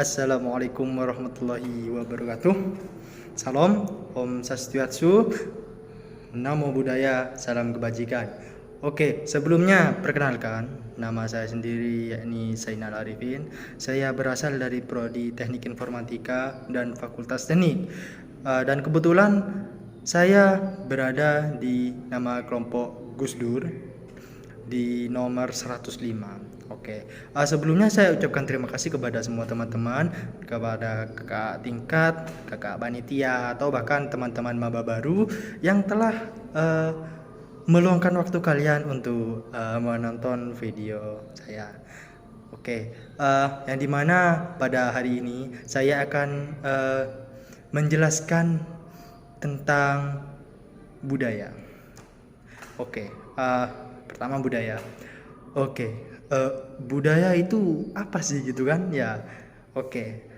Assalamualaikum warahmatullahi wabarakatuh. Salam, Om Swastiastu, Namo Buddhaya, salam kebajikan. Oke, sebelumnya perkenalkan, nama saya sendiri yakni Zainal Arifin. Saya berasal dari Prodi Teknik Informatika dan Fakultas Teknik. Dan kebetulan saya berada di nama kelompok Gus Dur di nomor 105. Oke, sebelumnya saya ucapkan terima kasih kepada semua teman-teman, kepada kakak tingkat, kakak panitia, atau bahkan teman-teman maba baru yang telah meluangkan waktu kalian untuk menonton video saya. Oke, yang dimana pada hari ini saya akan menjelaskan tentang budaya. Oke, pertama budaya. Oke, budaya itu apa sih gitu kan? Ya, oke.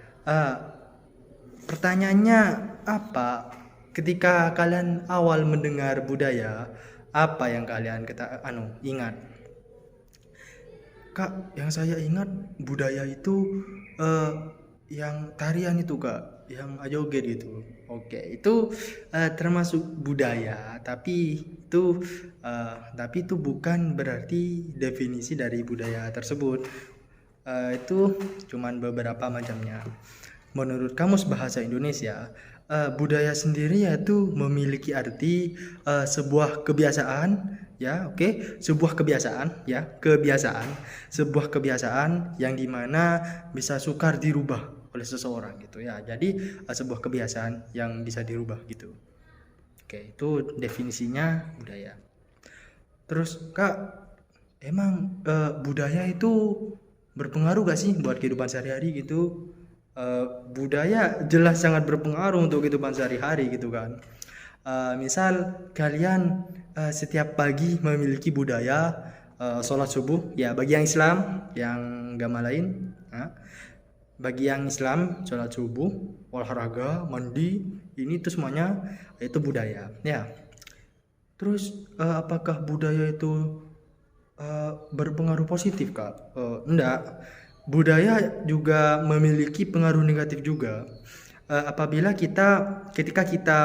Pertanyaannya apa? Ketika kalian awal mendengar budaya, apa yang kalian ingat? Kak, yang saya ingat budaya itu yang tarian itu kak, yang joget itu. Oke, itu termasuk budaya, tapi itu bukan berarti definisi dari budaya tersebut. Itu cuman beberapa macamnya. Menurut Kamus Bahasa Indonesia, budaya sendiri yaitu memiliki arti sebuah kebiasaan, ya, oke, sebuah kebiasaan, ya, sebuah kebiasaan yang dimana bisa sukar dirubah oleh seseorang gitu ya. Jadi sebuah kebiasaan yang bisa dirubah gitu. Oke, itu definisinya budaya. Terus Kak, emang budaya itu berpengaruh gak sih buat kehidupan sehari-hari gitu? Budaya jelas sangat berpengaruh untuk kehidupan sehari-hari gitu kan. Misal kalian setiap pagi memiliki budaya sholat subuh, ya bagi yang Islam, yang agama lain, bagi yang Islam sholat subuh, olahraga, mandi, ini tuh semuanya itu budaya, ya. Terus apakah budaya itu berpengaruh positif kak? Enggak, budaya juga memiliki pengaruh negatif juga. Apabila ketika kita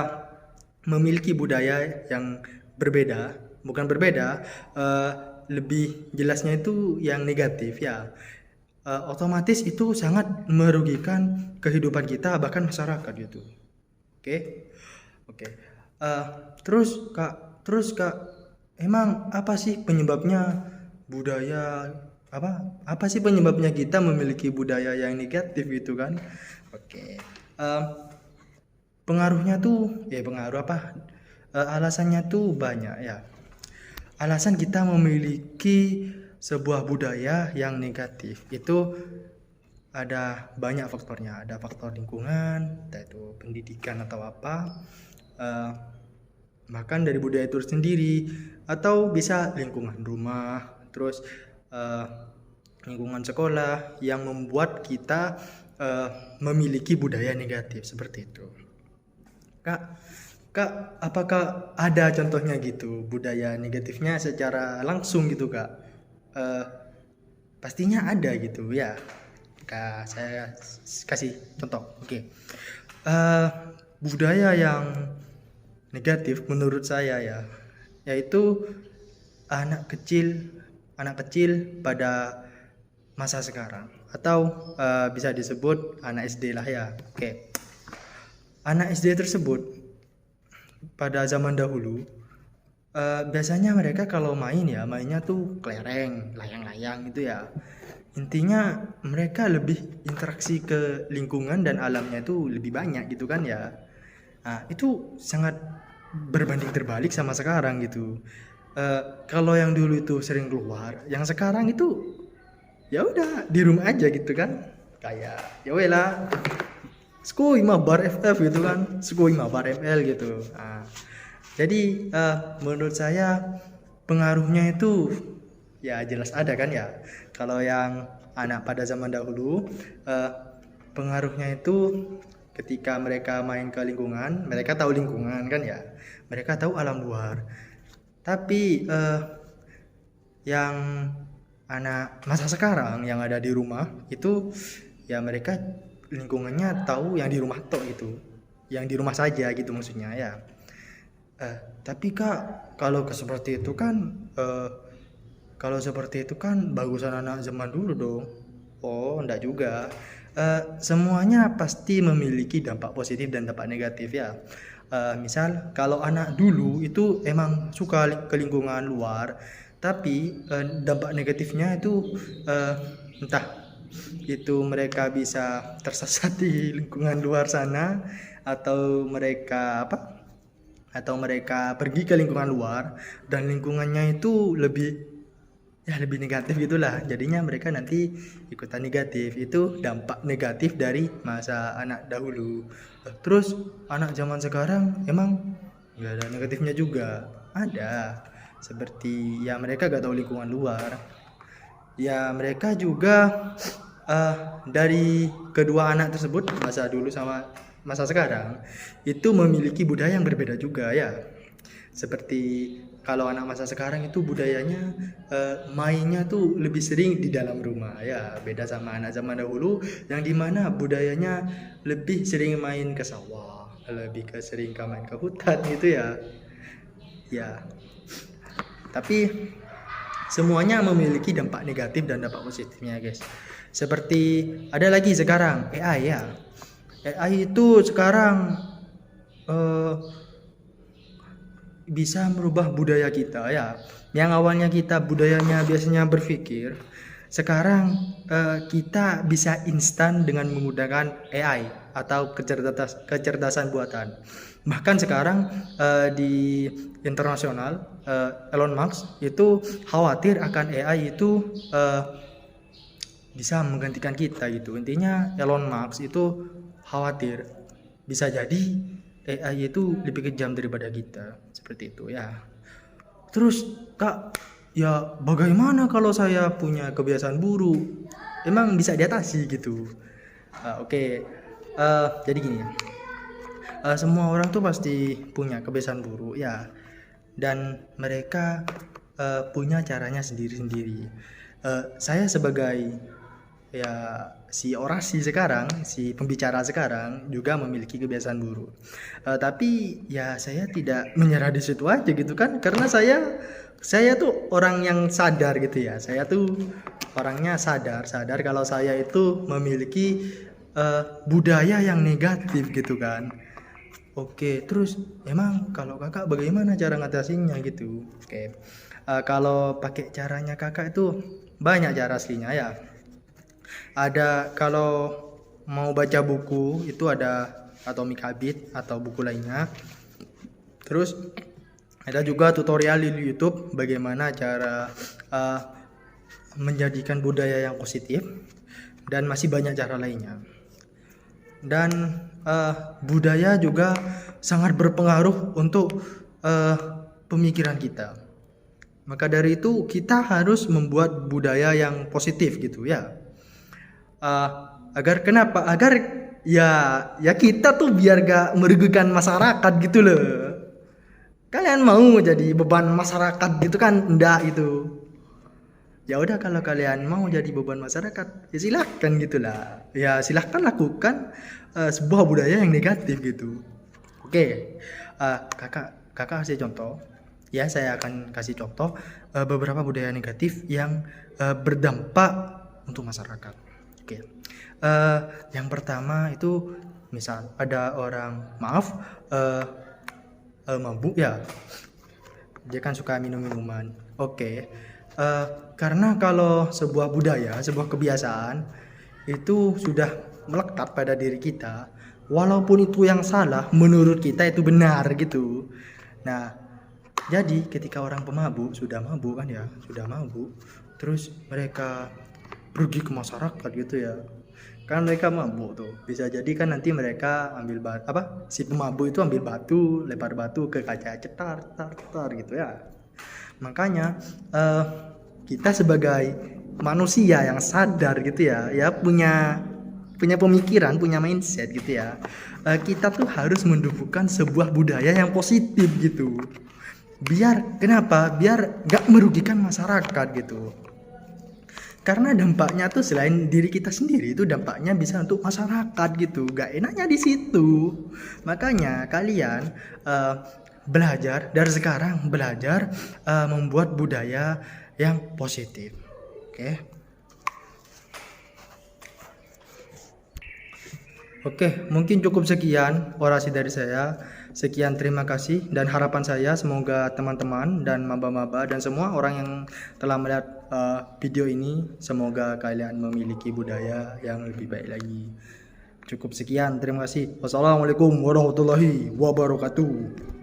memiliki budaya yang berbeda, bukan berbeda, lebih jelasnya itu yang negatif ya. Otomatis itu sangat merugikan kehidupan kita bahkan masyarakat gitu. Oke. Terus kak, emang apa sih penyebabnya budaya apa sih penyebabnya kita memiliki budaya yang negatif gitu kan? Oke. Pengaruhnya tuh alasannya tuh banyak ya. Alasan kita memiliki sebuah budaya yang negatif itu ada banyak faktornya. Ada faktor lingkungan, yaitu pendidikan atau apa, bahkan dari budaya itu sendiri, atau bisa lingkungan rumah, terus lingkungan sekolah yang membuat kita memiliki budaya negatif seperti itu. Kak, apakah ada contohnya gitu budaya negatifnya secara langsung gitu kak? Pastinya ada gitu ya. Kak, saya kasih contoh. Oke. Budaya yang negatif menurut saya ya, yaitu anak kecil pada masa sekarang, atau bisa disebut anak SD lah ya. Oke. Anak SD tersebut pada zaman dahulu biasanya mereka kalau mainnya tuh kelereng, layang-layang gitu ya. Intinya mereka lebih interaksi ke lingkungan dan alamnya itu lebih banyak gitu kan ya. Nah, itu sangat berbanding terbalik sama sekarang gitu. Kalau yang dulu itu sering keluar, yang sekarang itu ya udah di rumah aja gitu kan. Kayak ya wela skui mah bar FF gitu kan, skui mah bar ML gitu. Nah, jadi menurut saya pengaruhnya itu ya jelas ada kan ya. Kalau yang anak pada zaman dahulu pengaruhnya itu ketika mereka main ke lingkungan, mereka tahu lingkungan kan ya, mereka tahu alam luar. Tapi yang anak masa sekarang yang ada di rumah itu ya mereka lingkungannya tahu yang di rumah tok gitu, yang di rumah saja gitu maksudnya ya. Tapi Kak, seperti itu kan kalau seperti itu kan bagusan anak zaman dulu dong. Oh, enggak juga. Semuanya pasti memiliki dampak positif dan dampak negatif ya. Misal kalau anak dulu itu emang suka ke lingkungan luar, tapi dampak negatifnya itu entah itu mereka bisa tersesat di lingkungan luar sana, atau mereka pergi ke lingkungan luar dan lingkungannya itu lebih negatif gitulah, jadinya mereka nanti ikutan negatif. Itu dampak negatif dari masa anak dahulu. Terus anak zaman sekarang emang nggak ada negatifnya juga, ada, seperti ya mereka gak tahu lingkungan luar, ya mereka juga dari kedua anak tersebut, masa dulu sama masa sekarang, itu memiliki budaya yang berbeda juga ya. Seperti kalau anak masa sekarang itu budayanya mainnya tuh lebih sering di dalam rumah ya, beda sama anak zaman dahulu yang dimana budayanya lebih sering main ke sawah, lebih sering main ke hutan gitu ya. Ya, tapi semuanya memiliki dampak negatif dan dampak positifnya guys. Seperti ada lagi sekarang AI ya. AI itu sekarang bisa merubah budaya kita ya. Yang awalnya kita budayanya biasanya berpikir, sekarang kita bisa instan dengan menggunakan AI atau kecerdasan buatan. Bahkan sekarang di internasional Elon Musk itu khawatir akan AI itu bisa menggantikan kita gitu. Intinya Elon Musk itu khawatir bisa jadi AI itu lebih kejam daripada kita, seperti itu ya. Terus Kak, ya bagaimana kalau saya punya kebiasaan buruk? Emang bisa diatasi gitu? Oke. Jadi gini ya. Semua orang tuh pasti punya kebiasaan buruk ya, dan mereka punya caranya sendiri-sendiri. Saya sebagai ya si orasi sekarang, si pembicara sekarang juga memiliki kebiasaan buruk. Tapi ya saya tidak menyerah di situ aja gitu kan, karena saya tuh orang yang sadar gitu ya. Saya tuh orangnya sadar kalau saya itu memiliki budaya yang negatif gitu kan. Oke, terus emang kalau kakak bagaimana cara ngatasinnya gitu? Oke, kalau pakai caranya kakak itu banyak cara aslinya ya. Ada, kalau mau baca buku itu ada Atomic Habit atau buku lainnya. Terus ada juga tutorial di YouTube bagaimana cara menjadikan budaya yang positif, dan masih banyak cara lainnya. Dan budaya juga sangat berpengaruh untuk pemikiran kita. Maka dari itu kita harus membuat budaya yang positif gitu ya. Agar kenapa? Agar ya kita tuh biar gak merugikan masyarakat gitu loh. Kalian mau jadi beban masyarakat gitu kan? Enggak gitu. Ya udah, kalau kalian mau jadi beban masyarakat ya silahkan gitulah. Ya silahkan lakukan sebuah budaya yang negatif gitu. Oke, kakak kasih contoh. Ya, saya akan kasih contoh beberapa budaya negatif yang berdampak untuk masyarakat. Oke, yang pertama itu misal ada orang mabuk ya, dia kan suka minum minuman. Oke, karena kalau sebuah budaya, sebuah kebiasaan itu sudah melekat pada diri kita, walaupun itu yang salah, menurut kita itu benar gitu. Nah, jadi ketika orang pemabuk sudah mabuk kan ya, terus mereka pergi ke masyarakat gitu ya, kan mereka mabuk tuh, bisa jadi kan nanti mereka ambil si pemabuk itu ambil batu, lempar batu ke kaca, cetar gitu ya. Makanya kita sebagai manusia yang sadar gitu ya punya pemikiran, punya mindset gitu ya, kita tuh harus menumbuhkan sebuah budaya yang positif gitu. Biar kenapa? Biar gak merugikan masyarakat gitu. Karena dampaknya tuh selain diri kita sendiri, itu dampaknya bisa untuk masyarakat gitu. Gak enaknya di situ. Makanya kalian belajar dari sekarang, belajar membuat budaya yang positif. Oke. Oke, mungkin cukup sekian orasi dari saya. Sekian, terima kasih, dan harapan saya semoga teman-teman dan maba-maba dan semua orang yang telah melihat video ini, semoga kalian memiliki budaya yang lebih baik lagi. Cukup sekian, terima kasih. Wassalamualaikum warahmatullahi wabarakatuh.